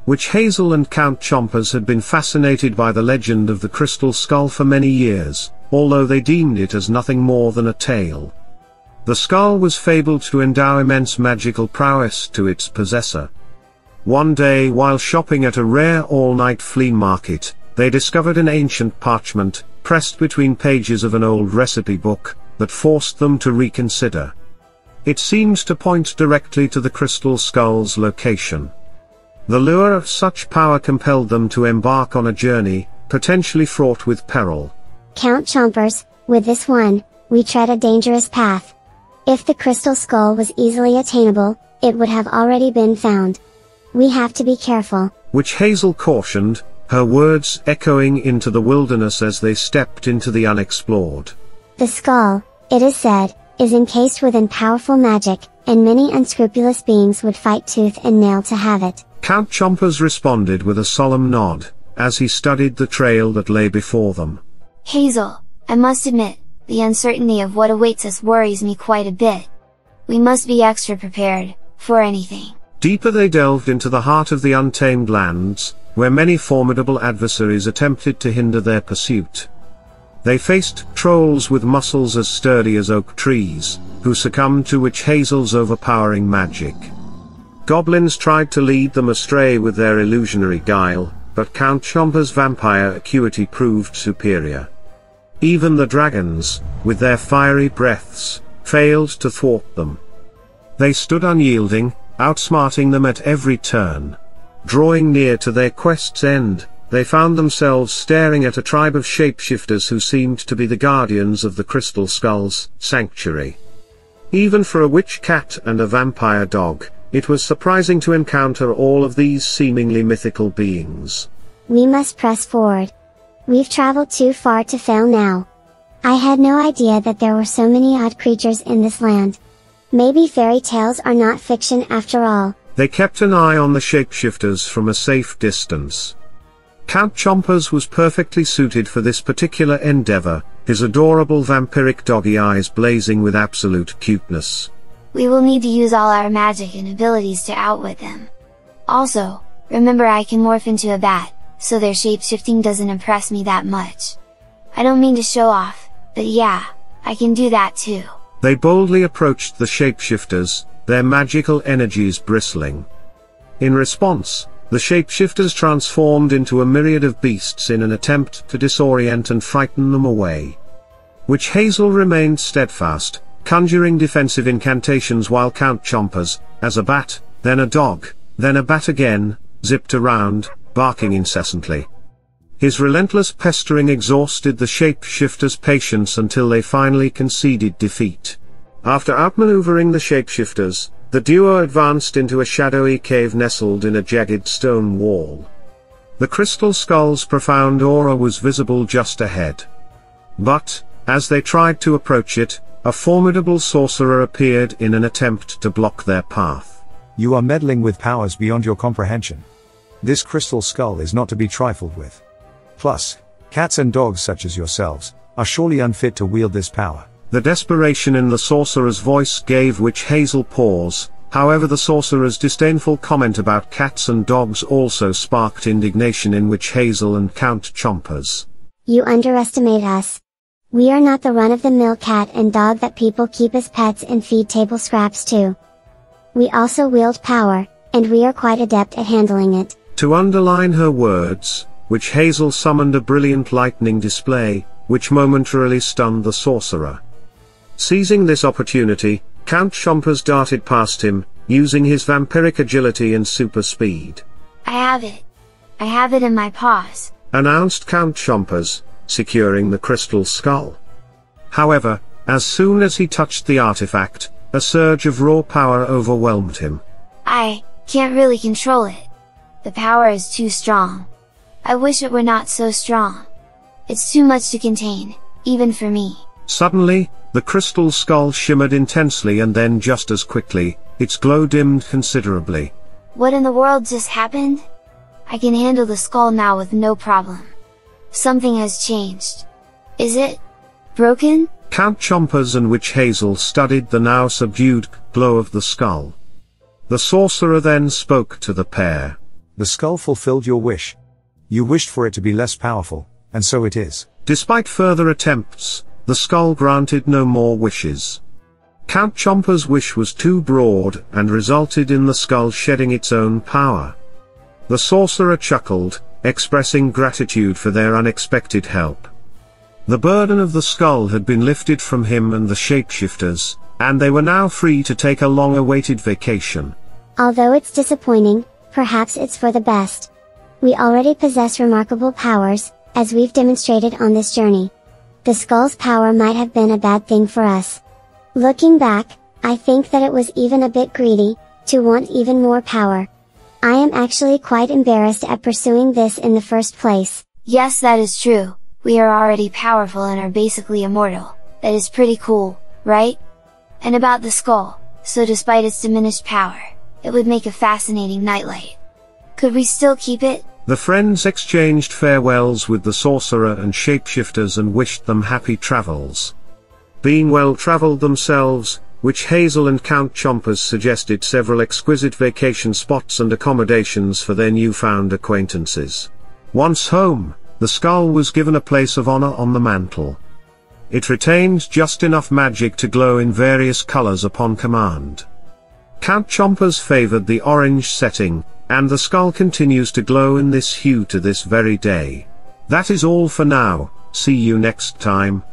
Witch Hazel and Count Chompers had been fascinated by the legend of the crystal skull for many years, although they deemed it as nothing more than a tale. The skull was fabled to endow immense magical prowess to its possessor. One day, while shopping at a rare all-night flea market, they discovered an ancient parchment, pressed between pages of an old recipe book, that forced them to reconsider. It seemed to point directly to the crystal skull's location. The lure of such power compelled them to embark on a journey, potentially fraught with peril. Count Chompers, with this one, we tread a dangerous path. If the crystal skull was easily attainable, it would have already been found. We have to be careful. Witch Hazel cautioned, her words echoing into the wilderness as they stepped into the unexplored. The skull, it is said, is encased within powerful magic, and many unscrupulous beings would fight tooth and nail to have it. Count Chompers responded with a solemn nod, as he studied the trail that lay before them. Hazel, I must admit, the uncertainty of what awaits us worries me quite a bit. We must be extra prepared, for anything. Deeper they delved into the heart of the untamed lands, where many formidable adversaries attempted to hinder their pursuit. They faced trolls with muscles as sturdy as oak trees, who succumbed to Witch Hazel's overpowering magic. Goblins tried to lead them astray with their illusionary guile, but Count Chompers' vampire acuity proved superior. Even the dragons, with their fiery breaths, failed to thwart them. They stood unyielding, outsmarting them at every turn. Drawing near to their quest's end, they found themselves staring at a tribe of shapeshifters who seemed to be the guardians of the crystal skull's sanctuary. Even for a witch cat and a vampire dog, it was surprising to encounter all of these seemingly mythical beings. We must press forward. We've traveled too far to fail now. I had no idea that there were so many odd creatures in this land. Maybe fairy tales are not fiction after all. They kept an eye on the shapeshifters from a safe distance. Count Chompers was perfectly suited for this particular endeavor, his adorable vampiric doggy eyes blazing with absolute cuteness. We will need to use all our magic and abilities to outwit them. Also, remember I can morph into a bat, so their shapeshifting doesn't impress me that much. I don't mean to show off, but yeah, I can do that too. They boldly approached the shapeshifters, their magical energies bristling. In response, the shapeshifters transformed into a myriad of beasts in an attempt to disorient and frighten them away. Witch Hazel remained steadfast, conjuring defensive incantations while Count Chompers, as a bat, then a dog, then a bat again, zipped around, barking incessantly. His relentless pestering exhausted the shapeshifters' patience until they finally conceded defeat. After outmaneuvering the shapeshifters, the duo advanced into a shadowy cave nestled in a jagged stone wall. The crystal skull's profound aura was visible just ahead. But, as they tried to approach it, a formidable sorcerer appeared in an attempt to block their path. You are meddling with powers beyond your comprehension. This crystal skull is not to be trifled with. Plus, cats and dogs such as yourselves, are surely unfit to wield this power. The desperation in the sorcerer's voice gave Witch Hazel pause, however the sorcerer's disdainful comment about cats and dogs also sparked indignation in Witch Hazel and Count Chompers. You underestimate us. We are not the run-of-the-mill cat and dog that people keep as pets and feed table scraps to. We also wield power, and we are quite adept at handling it. To underline her words, Witch Hazel summoned a brilliant lightning display, which momentarily stunned the sorcerer. Seizing this opportunity, Count Chompers darted past him, using his vampiric agility and super speed. I have it. I have it in my paws, announced Count Chompers, securing the crystal skull. However, as soon as he touched the artifact, a surge of raw power overwhelmed him. I can't really control it. The power is too strong. I wish it were not so strong. It's too much to contain, even for me. Suddenly, the crystal skull shimmered intensely and then just as quickly, its glow dimmed considerably. What in the world just happened? I can handle the skull now with no problem. Something has changed. Is it broken? Count Chompers and Witch Hazel studied the now subdued glow of the skull. The sorcerer then spoke to the pair. The skull fulfilled your wish. You wished for it to be less powerful, and so it is. Despite further attempts, the skull granted no more wishes. Count Chomper's wish was too broad and resulted in the skull shedding its own power. The sorcerer chuckled, expressing gratitude for their unexpected help. The burden of the skull had been lifted from him and the shapeshifters, and they were now free to take a long-awaited vacation. Although it's disappointing, perhaps it's for the best. We already possess remarkable powers, as we've demonstrated on this journey. The skull's power might have been a bad thing for us. Looking back, I think that it was even a bit greedy, to want even more power. I am actually quite embarrassed at pursuing this in the first place. Yes, that is true, we are already powerful and are basically immortal, that is pretty cool, right? And about the skull, so despite its diminished power, it would make a fascinating nightlight. Could we still keep it? The friends exchanged farewells with the sorcerer and shapeshifters and wished them happy travels. Being well traveled themselves, Witch Hazel and Count Chompers suggested several exquisite vacation spots and accommodations for their newfound acquaintances. Once home, the skull was given a place of honor on the mantle. It retained just enough magic to glow in various colors upon command. Count Chompers favored the orange setting, and the skull continues to glow in this hue to this very day. That is all for now, see you next time.